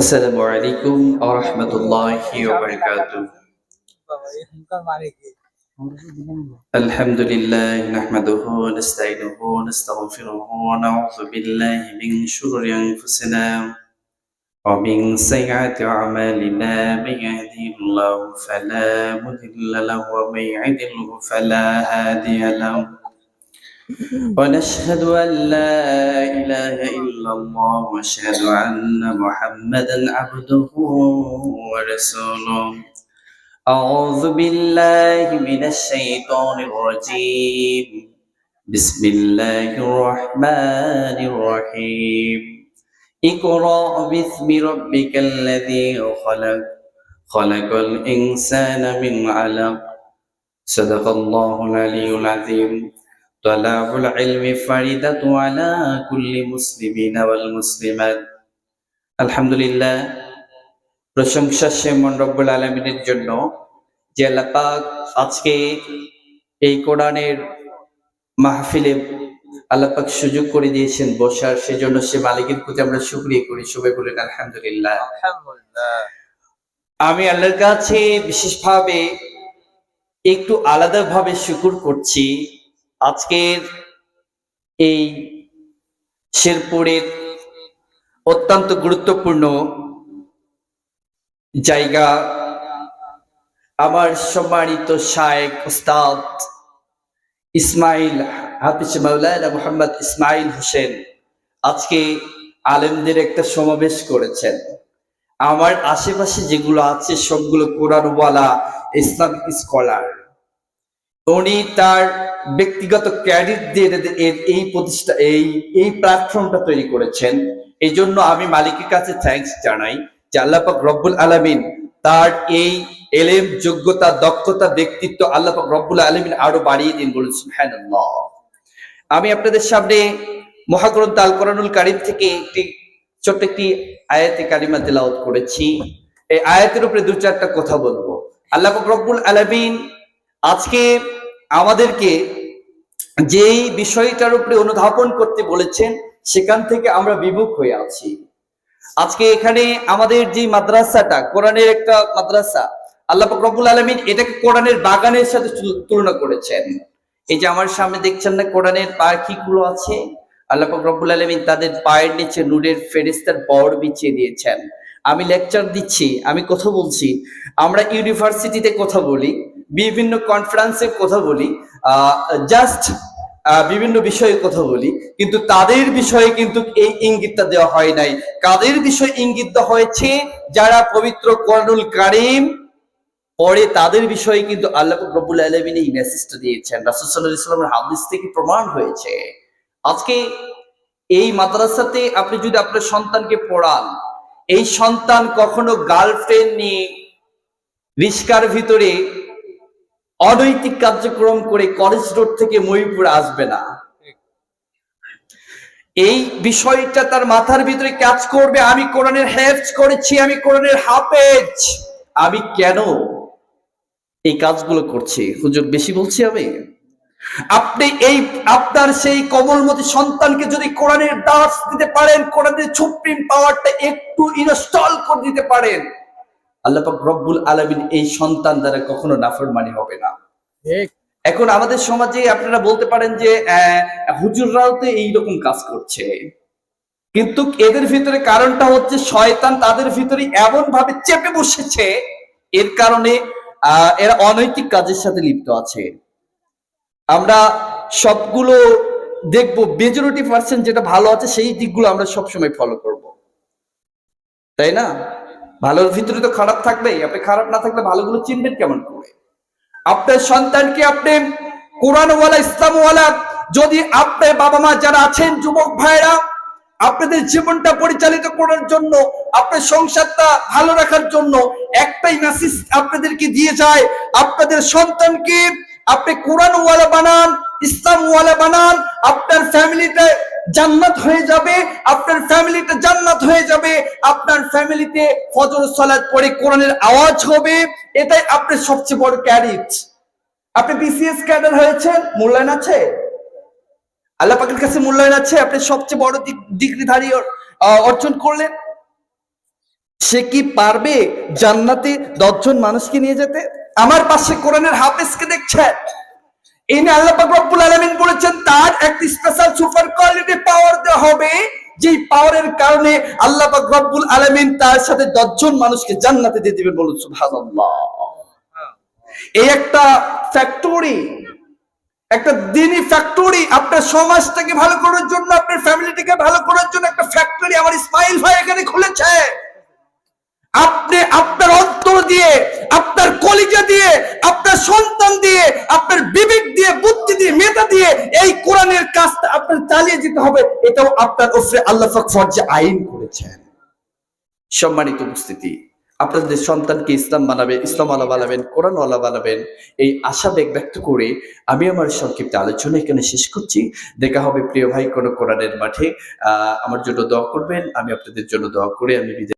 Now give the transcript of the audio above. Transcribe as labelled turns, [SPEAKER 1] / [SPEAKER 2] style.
[SPEAKER 1] আসসালামু আলাইকুম ওয়া রাহমাতুল্লাহি ওয়া বারাকাতুহু। আলহামদুলিল্লাহ নাহমাদুহু ওয়া নাস্তাঈনুহু ওয়া নাস্তাগফিরুহু ওয়া নাউযু বিল্লাহি মিন শুরুরি আনফুসিনা ওয়া মিন সাইয়্যাতি আ'মালিনা মান ইয়াহদিহিল্লাহু ফালা মুদিল্লা লাহু ওয়া মান ইউদ্লিলহু ফালা হাদিয়া লাহু। ونشهد أن لا إله إلا الله ونشهد أن محمدا عبده ورسوله. أعوذ بالله من الشيطان الرجيم. بسم الله الرحمن الرحيم. اقرأ باسم ربك الذي خلق خلق الإنسان من علق. صدق الله العلي العظيم. طلب العلم فريضة على كل مسلمين والمسلمات. আলহামদুলিল্লাহ, প্রশংসা সে মহান রব্বুল আলামিনের জন্য যে আল্লাহ পাক আজকে এই কোরআনের মাহফিলে আল্লাহ পাক সুযোগ করে দিয়েছেন বসার, সেজন্য সে মালিকের প্রতি আমরা শুকরিয়া করি। সবাই বলেন আলহামদুলিল্লাহ। আমি আল্লাহর কাছে বিশেষভাবে একটু আলাদাভাবে শুকর করছি। আজকের এই শেরপুরের অত্যন্ত গুরুত্বপূর্ণ জায়গা আমার সম্মানিত শায়েখ উস্তাদ ইসমাইল হাফিজ মাওলানা মুহাম্মদ ইসমাইল হোসেন আজকে আলেমদের একটা সমাবেশ করেছেন। আমার আশেপাশে যেগুলো আছে সবগুলো কোরআনওয়ালা ইসলামিক স্কলার। উনি তার ব্যক্তিগত ক্রেডিট দিয়ে এই প্রতিষ্ঠা এই প্ল্যাটফর্মটা তৈরি করেছেন। এই জন্য আমি মালিকের কাছে থ্যাঙ্কস জানাই যে আল্লাহ পাক রব্বুল আলামিন তার এই এলেম, যোগ্যতা, দক্ষতা, ব্যক্তিত্ব আল্লাহ পাক রব্বুল আলামিন আরো বাড়িয়ে দিন, বলুন সুবহানাল্লাহ। আমি আপনাদের সামনে মহাগ্রন্থ আল কোরআনুল কারীম থেকে ছোট্ট একটি আয়াতে কারিমা তেলাওয়াত করেছি। এই আয়াতের উপরে দু চারটা কথা বলবো। আল্লাহ পাক রব্বুল আলামিন আজকে আমাদেরকে যেই বিষয়টার উপরে অনুধাবন করতে বলেছেন সেখান থেকে আমরা বিমুখ হয়ে আছি। আজকে এখানে আমাদের যে মাদ্রাসাটা, কোরআনের একটা মাদ্রাসা, আল্লাহ পাক রব্বুল আলামিন এটাকে কোরআনের বাগানের সাথে তুলনা করেছেন। এই যে আমার সামনে দেখছেন না কোরআনের পাখিগুলো আছে, আল্লাহ পাক রব্বুল আলামিন তাদের পায়ের নিচে নূরের ফেরেশতার বর বিছিয়ে দিয়েছেন। আমি লেকচার দিচ্ছি, আমি কথা বলছি, আমরা ইউনিভার্সিটিতে কথা বলি, বিভিন্ন কনফারেন্সে কথা বলি, জাস্ট বিভিন্ন বিষয়ে কথা বলি, কিন্তু তাদের বিষয়ে কিন্তু এই ইঙ্গিতটা দেওয়া হয় নাই। কাদের বিষয়ে ইঙ্গিত দেওয়া হয়েছে? যারা পবিত্র কোরআনুল কারীম পড়ে তাদের বিষয়ে কিন্তু আল্লাহ রব্বুল আলামিন এই মেসেজটা দিয়েছেন। রাসূল সাল্লাল্লাহু আলাইহি ওয়াসাল্লামের হাদিস থেকে প্রমাণ হয়েছে। আজকে এই মাদ্রাসাতে আপনি যদি আপনার সন্তানকে পড়ান, এই সন্তান কখনো গার্লফ্রেন্ড নিয়ে রিস্কার ভিতরে অনৈতিক কার্যক্রম করে কলেজ রোড থেকে মহিপুর আসবে না। এই বিষয়টা তার মাথার ভিতরে কাজ করবে, আমি কোরআনের হেফজ করেছি, আমি কোরআনের হাফেজ, আমি কেন এই কাজগুলো করছি? হুজুর বেশি বলছি আমি? আপনি এই আপনার সেই কোমলমতি সন্তানকে যদি কোরআনের দাস দিতে পারেন, কোরআনের সুপ্রিম পাওয়ারটা একটু ইনস্টল করে দিতে পারেন, আল্লাহ পাক রব্বুল আলামিন এই সন্তান দ্বারা কখনো নাফরমানি হবে না। এখন আমাদের সমাজে আপনারা বলতে পারেন যে হুজুররাও তো এইরকম কাজ করছে, কিন্তু এদের ভিতরে কারণটা হচ্ছে শয়তান তাদের ভিতরে এমন ভাবে চেপে বসেছে, এর কারণে এরা অনৈতিক কাজের সাথে লিপ্ত আছে। আমরা সবগুলো দেখবো, মেজরিটি পার্সেন্ট যেটা ভালো আছে সেই দিকগুলো আমরা সবসময় ফলো করব, তাই না? ভালোর ভিতরে তো খারাপ থাকবেই, আপনি খারাপ না থাকলে ভালোগুলো চিনবেন কেমন করে? আপনার সন্তানকে আপনি কোরআনওয়ালা, ইসলামওয়ালা, যদি আপনার বাবা মা যারা আছেন, যুবক ভাইরা, আপনাদের জীবনটা পরিচালিত করার জন্য, আপনার সংসারটা ভালো রাখার জন্য একটাই মেসেজ আপনাদেরকে দিয়ে যায়, আপনাদের সন্তানকে আপনি কোরআনওয়ালা বানান, ইসলামওয়ালা বানান, আপনার ফ্যামিলিটা জান্নাত হয়ে যাবে, আপনার ফ্যামিলিটা জান্নাত হয়ে যাবে, আপনার ফ্যামিলিতে ফজর সালাত পড়ে কোরআনের আওয়াজ হবে, এটাই আপনার সবচেয়ে বড় ক্রেডিট। আপনি বিসিএস ক্যাডার হয়েছেন, মূল্যায়ন আছে? আল্লাহ পাকের কাছে মূল্যায়ন আছে? আপনি সবচেয়ে বড় ডিগ্রিধারী অর্জন করলেন। সে কি পারবে জান্নাতে 10 জন মানুষকে নিয়ে যেতে? আমার পাশে কোরআনের হাফেজকে দেখছেন, ইনি আল্লাহ পাক রব্বুল আলামিন বলেছেন তার একটি স্পেশাল সুপার কোয়ালিটি পাওয়ার দেওয়া হবে, যে পাওয়ারের কারণে আল্লাহ পাক রব্বুল আলামিন তার সাথে 10 জন মানুষকে জান্নাতে দিয়ে দিবেন। বলুন সুবহানাল্লাহ। এই একটা ফ্যাক্টরি, একটা দিনী ফ্যাক্টরি, আপনার সমাজটাকে ভালো করার জন্য, আপনার ফ্যামিলিটাকে ভালো করার জন্য একটা ফ্যাক্টরি আমার ইসমাইল ভাই এখানে খুলেছে। আপনি আপনার অন্তর দিয়ে, আপনার কলিজা দিয়ে, আপনার সন্তান দিয়ে, আপনার বিবেক দিয়ে, বুদ্ধি দিয়ে, মেধা দিয়ে এই কোরআনের কাজটা আপনার চালিয়ে যেতে হবে। এটাও আপনার উপরে আল্লাহ পাক ফরজে আইন করেছেন। সম্মানিত উপস্থিতি, আপনাদের সন্তানকে ইসলাম বানাবে, ইসলাম ওয়ালা বানাবেন, কোরআন ওয়ালা বানাবেন, এই আশা ব্যক্ত করে আমি আমার সংক্ষিপ্ত আলোচনা এখানে শেষ করছি। দেখা হবে প্রিয় ভাই কোনো কোরআনের মাঠে। আমার জন্য দোয়া করবেন, আমি আপনাদের জন্য দোয়া করে আমি বিদায়।